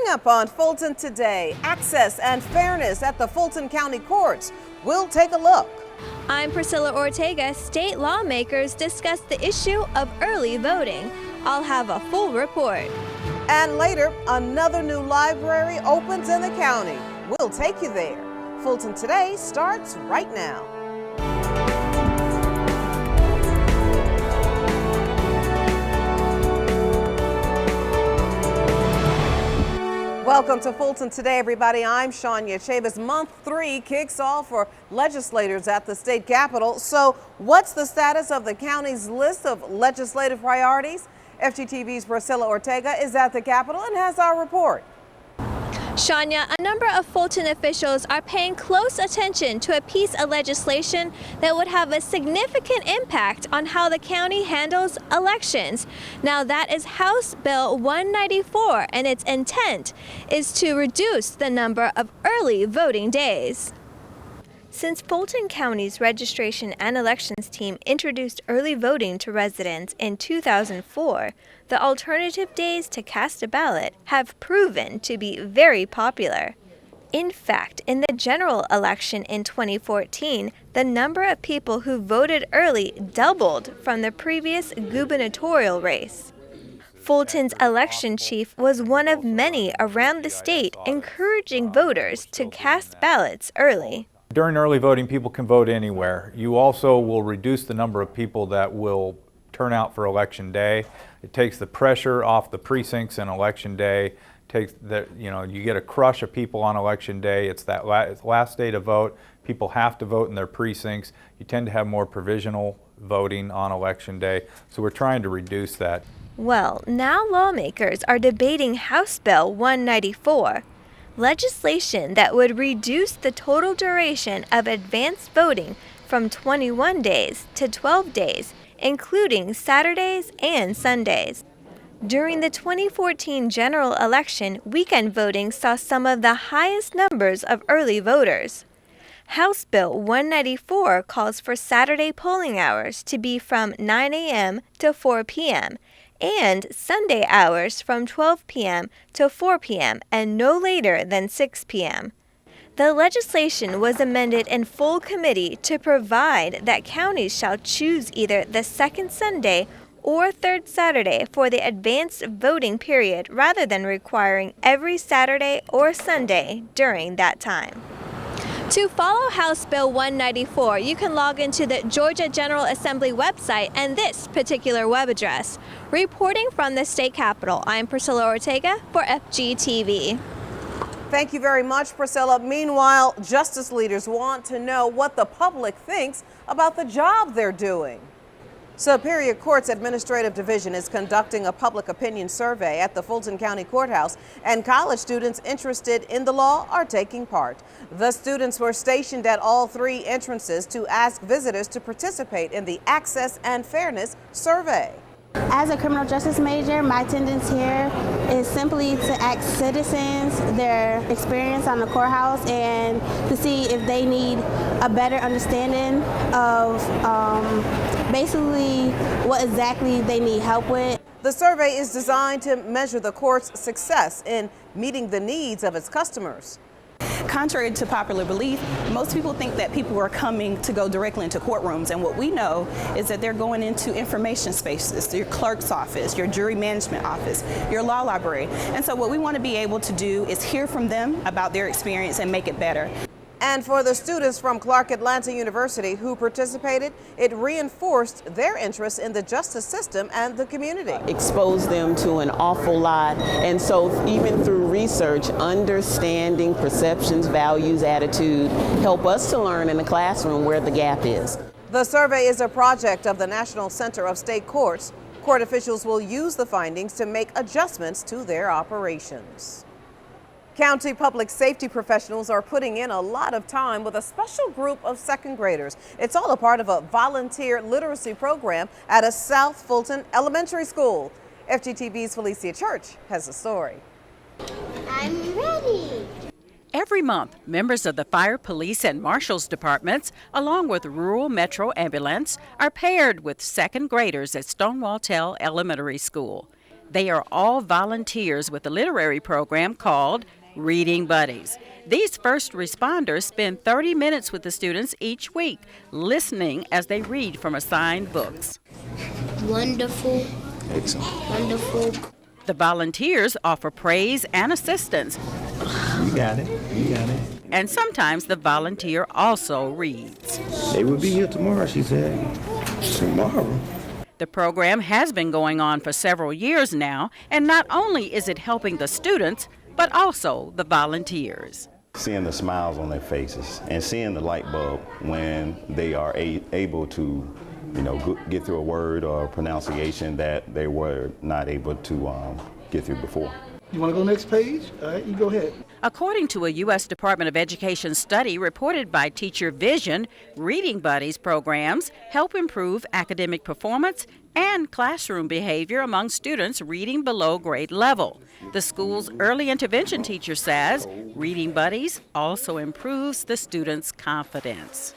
Coming up on Fulton Today, access and fairness at the Fulton County Courts. We'll take a look. I'm Priscilla Ortega. State lawmakers discuss the issue of early voting. I'll have a full report. And later, another new library opens in the county. We'll take you there. Fulton Today starts right now. Welcome to Fulton Today, everybody. I'm Shania Chavis. Month 3 kicks off for legislators at the state capitol. So what's the status of the county's list of legislative priorities? FGTV's Priscilla Ortega is at the capitol and has our report. Shania, a number of Fulton officials are paying close attention to a piece of legislation that would have a significant impact on how the county handles elections. Now, that is House Bill 194, and its intent is to reduce the number of early voting days. Since Fulton County's Registration and Elections team introduced early voting to residents in 2004, the alternative days to cast a ballot have proven to be very popular. In fact, in the general election in 2014, the number of people who voted early doubled from the previous gubernatorial race. Fulton's election chief was one of many around the state encouraging voters to cast ballots early. During early voting, people can vote anywhere. You also will reduce the number of people that will turn out for election day. It takes the pressure off the precincts in election day. You get a crush of people on election day. It's that last day to vote. People have to vote in their precincts. You tend to have more provisional voting on election day. So we're trying to reduce that. Well, now lawmakers are debating House Bill 194. Legislation that would reduce the total duration of advanced voting from 21 days to 12 days, including Saturdays and Sundays. During the 2014 general election, weekend voting saw some of the highest numbers of early voters. House Bill 194 calls for Saturday polling hours to be from 9 a.m. to 4 p.m., and Sunday hours from 12 p.m. to 4 p.m. and no later than 6 p.m. The legislation was amended in full committee to provide that counties shall choose either the second Sunday or third Saturday for the advanced voting period rather than requiring every Saturday or Sunday during that time. To follow House Bill 194, you can log into the Georgia General Assembly website and this particular web address. Reporting from the state capitol, I'm Priscilla Ortega for FGTV. Thank you very much, Priscilla. Meanwhile, justice leaders want to know what the public thinks about the job they're doing. Superior Court's Administrative Division is conducting a public opinion survey at the Fulton County Courthouse, and college students interested in the law are taking part. The students were stationed at all 3 entrances to ask visitors to participate in the Access and Fairness survey. As a criminal justice major, my attendance here is simply to ask citizens their experience on the courthouse and to see if they need a better understanding of basically what exactly they need help with. The survey is designed to measure the court's success in meeting the needs of its customers. Contrary to popular belief, most people think that people are coming to go directly into courtrooms, and what we know is that they're going into information spaces, your clerk's office, your jury management office, your law library. And so what we want to be able to do is hear from them about their experience and make it better. And for the students from Clark Atlanta University who participated, it reinforced their interest in the justice system and the community. Expose them to an awful lot, and so even through research, understanding perceptions, values, attitude, help us to learn in the classroom where the gap is. The survey is a project of the National Center of State Courts. Court officials will use the findings to make adjustments to their operations. County public safety professionals are putting in a lot of time with a special group of second graders. It's all a part of a volunteer literacy program at a South Fulton elementary school. FGTV's Felicia Church has the story. I'm ready. Every month, members of the Fire, Police, and Marshals Departments, along with Rural Metro Ambulance, are paired with second graders at Stonewall Tell Elementary School. They are all volunteers with a literary program called Reading Buddies. These first responders spend 30 minutes with the students each week, listening as they read from assigned books. Wonderful. Excellent. Wonderful. The volunteers offer praise and assistance. You got it. You got it. And sometimes the volunteer also reads. They will be here tomorrow, she said. Tomorrow? The program has been going on for several years now, and not only is it helping the students, but also the volunteers. Seeing the smiles on their faces and seeing the light bulb when they are able to, get through a word or a pronunciation that they were not able to get through before. You want to go next page? All right, you go ahead. According to a U.S. Department of Education study reported by Teacher Vision, Reading Buddies programs help improve academic performance and classroom behavior among students reading below grade level. The school's early intervention teacher says Reading Buddies also improves the students' confidence.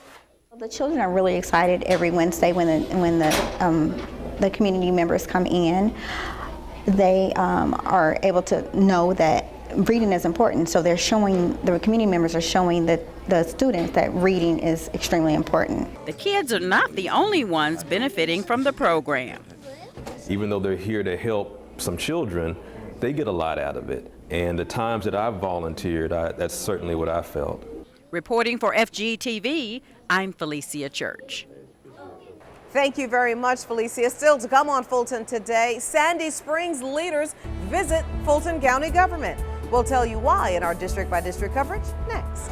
The children are really excited every Wednesday when the community members come in. They are able to know that reading is important, so the community members are showing the students that reading is extremely important. The kids are not the only ones benefiting from the program. Even though they're here to help some children, they get a lot out of it. And the times that I've volunteered, that's certainly what I felt. Reporting for FGTV, I'm Felicia Church. Thank you very much, Felicia. Still to come on Fulton today, Sandy Springs leaders visit Fulton County government. We'll tell you why in our district by district coverage next.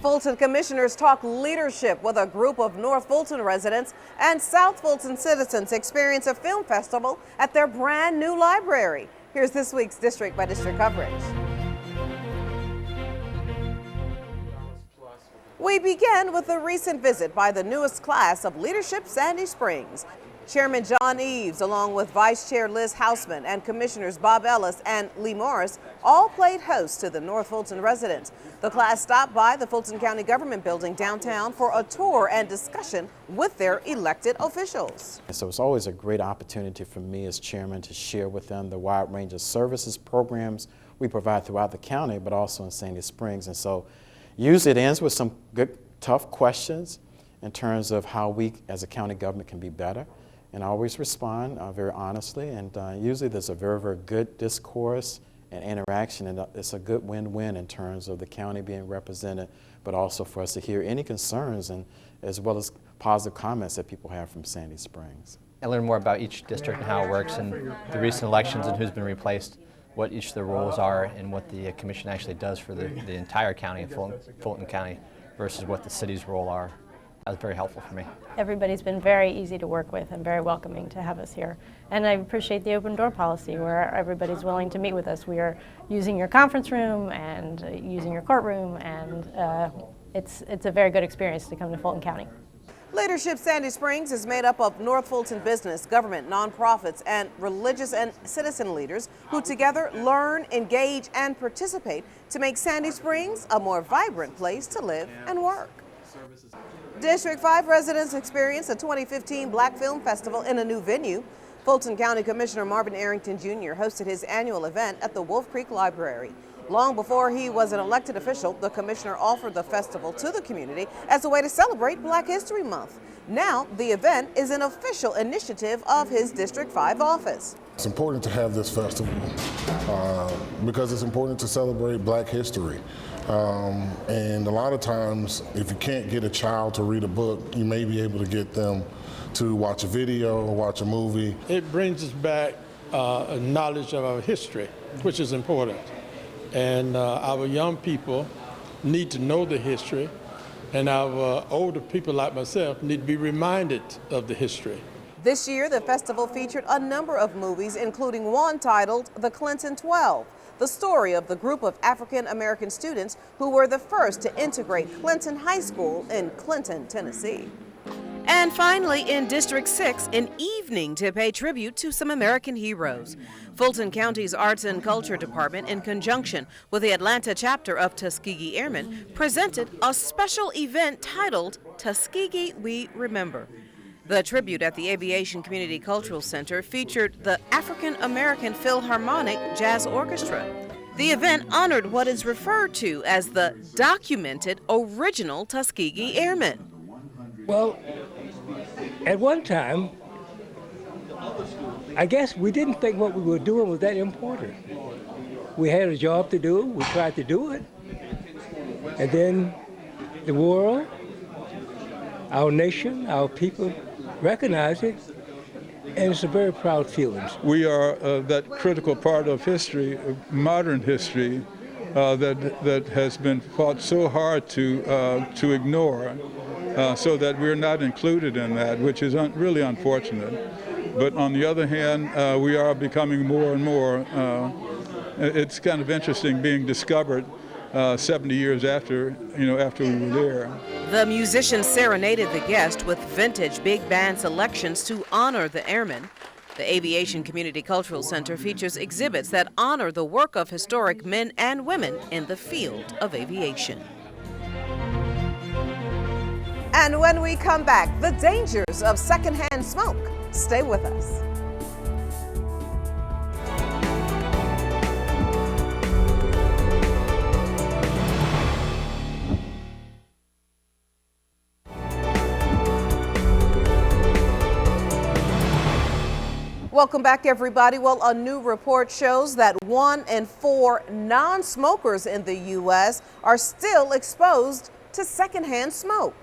Fulton commissioners talk leadership with a group of North Fulton residents, and South Fulton citizens experience a film festival at their brand new library. Here's this week's district by district coverage. We begin with a recent visit by the newest class of Leadership Sandy Springs. Chairman John Eves, along with Vice Chair Liz Hausman and Commissioners Bob Ellis and Lee Morris, all played host to the North Fulton residents. The class stopped by the Fulton County Government Building downtown for a tour and discussion with their elected officials. So it's always a great opportunity for me as chairman to share with them the wide range of services, programs we provide throughout the county, but also in Sandy Springs. And so usually it ends with some good, tough questions in terms of how we as a county government can be better. And I always respond very honestly, and usually there's a very, very good discourse and interaction, and it's a good win-win in terms of the county being represented, but also for us to hear any concerns and as well as positive comments that people have from Sandy Springs. I learned more about each district and how it works, and the recent elections and who's been replaced, what each of the roles are, and what the commission actually does for the entire county of Fulton County versus what the city's role are. That was very helpful for me. Everybody's been very easy to work with and very welcoming to have us here. And I appreciate the open door policy where everybody's willing to meet with us. We are using your conference room and using your courtroom, and it's a very good experience to come to Fulton County. Leadership Sandy Springs is made up of North Fulton business, government, nonprofits, and religious and citizen leaders who together learn, engage, and participate to make Sandy Springs a more vibrant place to live and work. District 5 residents experienced a 2015 Black Film Festival in a new venue. Fulton County Commissioner Marvin Arrington Jr. hosted his annual event at the Wolf Creek Library. Long before he was an elected official, the commissioner offered the festival to the community as a way to celebrate Black History Month. Now, the event is an official initiative of his District 5 office. It's important to have this festival because it's important to celebrate Black history. And a lot of times, if you can't get a child to read a book, you may be able to get them to watch a video or watch a movie. It brings us back a knowledge of our history, which is important. And our young people need to know the history, and our older people like myself need to be reminded of the history. This year, the festival featured a number of movies, including one titled The Clinton 12, the story of the group of African American students who were the first to integrate Clinton High School in Clinton, Tennessee. And finally, in District 6, an evening to pay tribute to some American heroes. Fulton County's Arts and Culture Department, in conjunction with the Atlanta chapter of Tuskegee Airmen, presented a special event titled Tuskegee We Remember. The tribute at the Aviation Community Cultural Center featured the African American Philharmonic Jazz Orchestra. The event honored what is referred to as the documented original Tuskegee Airmen. Well, at one time, I guess we didn't think what we were doing was that important. We had a job to do, we tried to do it, and then the world, our nation, our people recognized it, and it's a very proud feeling. We are that critical part of history, modern history, that has been fought so hard to ignore. So that we're not included in that, which is really unfortunate. But on the other hand, we are becoming more and more. It's kind of interesting being discovered 70 years after we were there. The musicians serenaded the guest with vintage big band selections to honor the airmen. The Aviation Community Cultural Center features exhibits that honor the work of historic men and women in the field of aviation. And when we come back, the dangers of secondhand smoke. Stay with us. Welcome back, everybody. Well, a new report shows that 1 in 4 non-smokers in the U.S. are still exposed to secondhand smoke.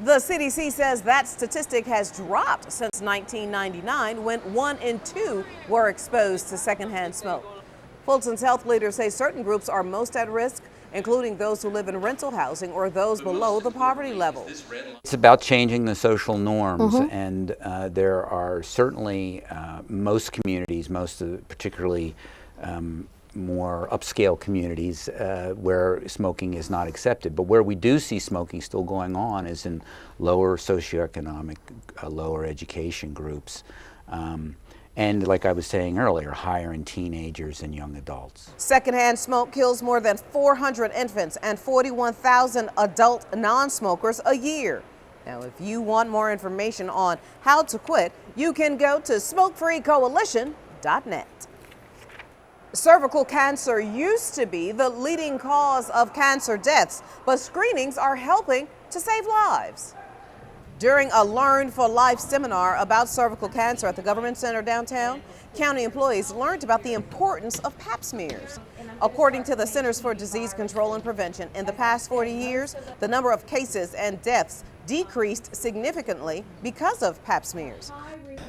The CDC says that statistic has dropped since 1999, when 1 in 2 were exposed to secondhand smoke. Fulton's health leaders say certain groups are most at risk, including those who live in rental housing or those below the poverty level. It's about changing the social norms, and there are certainly most communities, particularly more upscale communities where smoking is not accepted. But where we do see smoking still going on is in lower socioeconomic, lower education groups. And like I was saying earlier, higher in teenagers and young adults. Secondhand smoke kills more than 400 infants and 41,000 adult non-smokers a year. Now, if you want more information on how to quit, you can go to smokefreecoalition.net. Cervical cancer used to be the leading cause of cancer deaths, but screenings are helping to save lives. During a Learn for Life seminar about cervical cancer at the Government Center downtown, county employees learned about the importance of pap smears. According to the Centers for Disease Control and Prevention, in the past 40 years, the number of cases and deaths decreased significantly because of pap smears.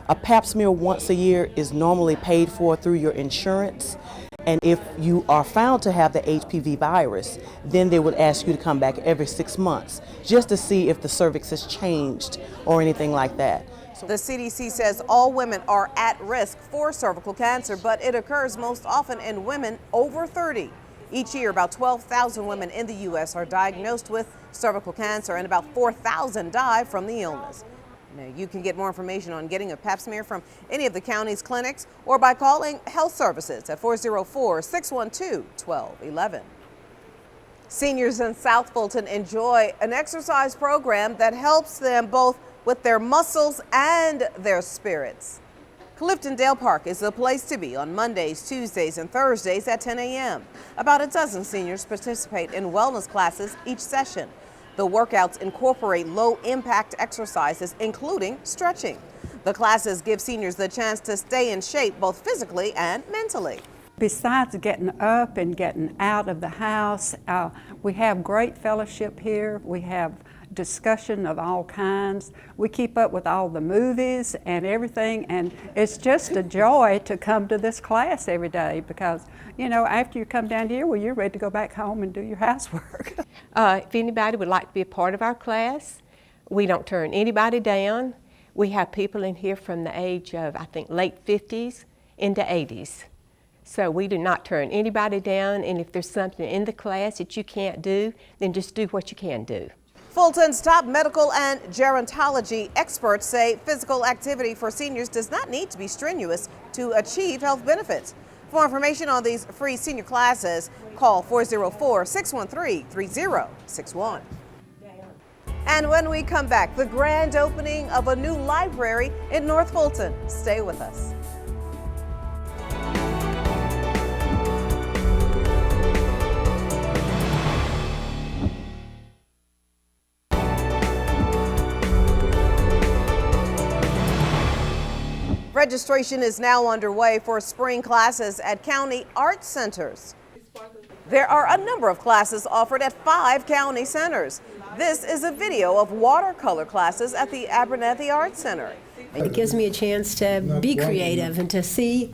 A pap smear once a year is normally paid for through your insurance. And if you are found to have the HPV virus, then they would ask you to come back every 6 months just to see if the cervix has changed or anything like that. The CDC says all women are at risk for cervical cancer, but it occurs most often in women over 30. Each year, about 12,000 women in the U.S. are diagnosed with cervical cancer, and about 4,000 die from the illness. Now, you can get more information on getting a pap smear from any of the county's clinics or by calling Health Services at 404-612-1211. Seniors in South Fulton enjoy an exercise program that helps them both with their muscles and their spirits. Cliftondale Park is the place to be on Mondays, Tuesdays, and Thursdays at 10 a.m. About a dozen seniors participate in wellness classes each session. The workouts incorporate low-impact exercises, including stretching. The classes give seniors the chance to stay in shape both physically and mentally. Besides getting up and getting out of the house, we have great fellowship here. We have discussion of all kinds. We keep up with all the movies and everything, and it's just a joy to come to this class every day because, you know, after you come down here, well, you're ready to go back home and do your housework. If anybody would like to be a part of our class, we don't turn anybody down. We have people in here from the age of, I think, late 50s into 80s. So we do not turn anybody down, and if there's something in the class that you can't do, then just do what you can do. Fulton's top medical and gerontology experts say physical activity for seniors does not need to be strenuous to achieve health benefits. For more information on these free senior classes, call 404-613-3061. And when we come back, the grand opening of a new library in North Fulton. Stay with us. Registration is now underway for spring classes at county art centers. There are a number of classes offered at 5 county centers. This is a video of watercolor classes at the Abernathy Art Center. It gives me a chance to be creative and to see,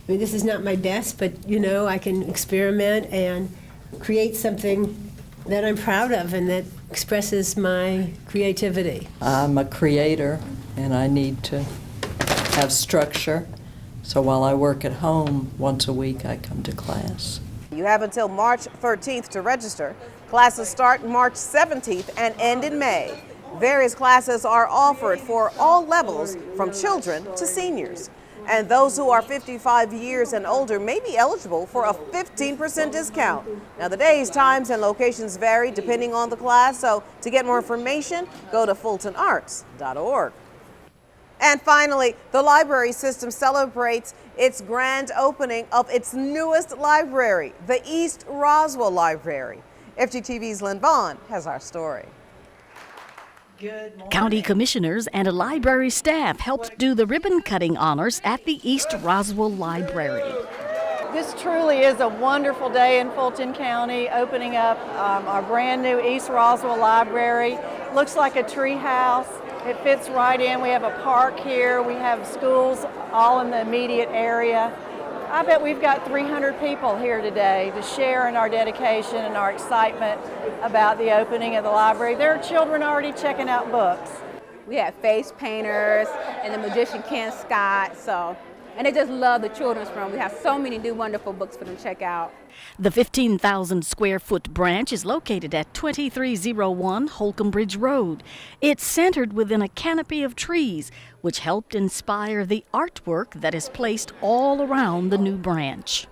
I mean, this is not my best, but you know, I can experiment and create something that I'm proud of and that expresses my creativity. I'm a creator and I need to have structure. So while I work at home, once a week I come to class. You have until March 13th to register. Classes start March 17th and end in May. Various classes are offered for all levels, from children to seniors. And those who are 55 years and older may be eligible for a 15% discount. Now, the days, times, and locations vary depending on the class, so to get more information, go to fultonarts.org. And finally, the library system celebrates its grand opening of its newest library, the East Roswell Library. FGTV's Lynn Vaughn has our story. County commissioners and a library staff helped do the ribbon-cutting honors at the East Roswell Library. This truly is a wonderful day in Fulton County, opening up our brand new East Roswell Library. Looks like a tree house. It fits right in. We have a park here. We have schools all in the immediate area. I bet we've got 300 people here today to share in our dedication and our excitement about the opening of the library. There are children already checking out books. We have face painters and the magician Ken Scott, and they just love the children's room. We have so many new wonderful books for them to check out. The 15,000 square foot branch is located at 2301 Holcomb Bridge Road. It's centered within a canopy of trees, which helped inspire the artwork that is placed all around the new branch.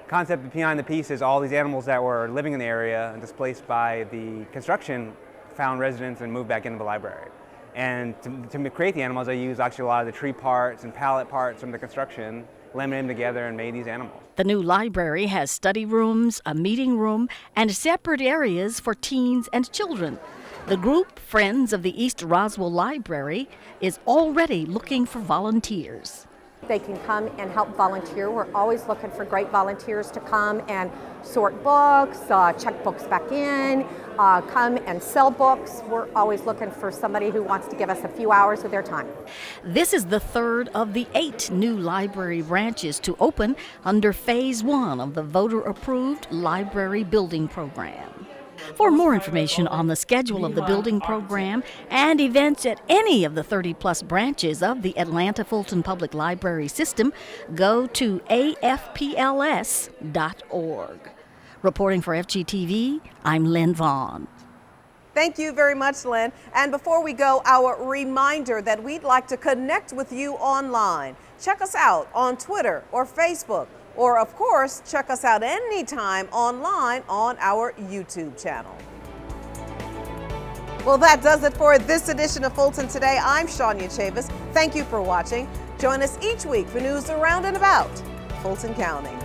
The concept behind the piece is all these animals that were living in the area and displaced by the construction found residence and moved back into the library. And to create the animals, I used actually a lot of the tree parts and pallet parts from the construction, laminated them together and made these animals. The new library has study rooms, a meeting room, and separate areas for teens and children. The group, Friends of the East Roswell Library, is already looking for volunteers. They can come and help volunteer. We're always looking for great volunteers to come and sort books, check books back in, come and sell books. We're always looking for somebody who wants to give us a few hours of their time. This is the third of the 8 new library branches to open under Phase 1 of the voter-approved library building program. For more information on the schedule of the building program and events at any of the 30-plus branches of the Atlanta Fulton Public Library System, go to afpls.org. Reporting for FGTV, I'm Lynn Vaughn. Thank you very much, Lynn. And before we go, our reminder that we'd like to connect with you online. Check us out on Twitter or Facebook. Or, of course, check us out anytime online on our YouTube channel. Well, that does it for this edition of Fulton Today. I'm Shania Chavis. Thank you for watching. Join us each week for news around and about Fulton County.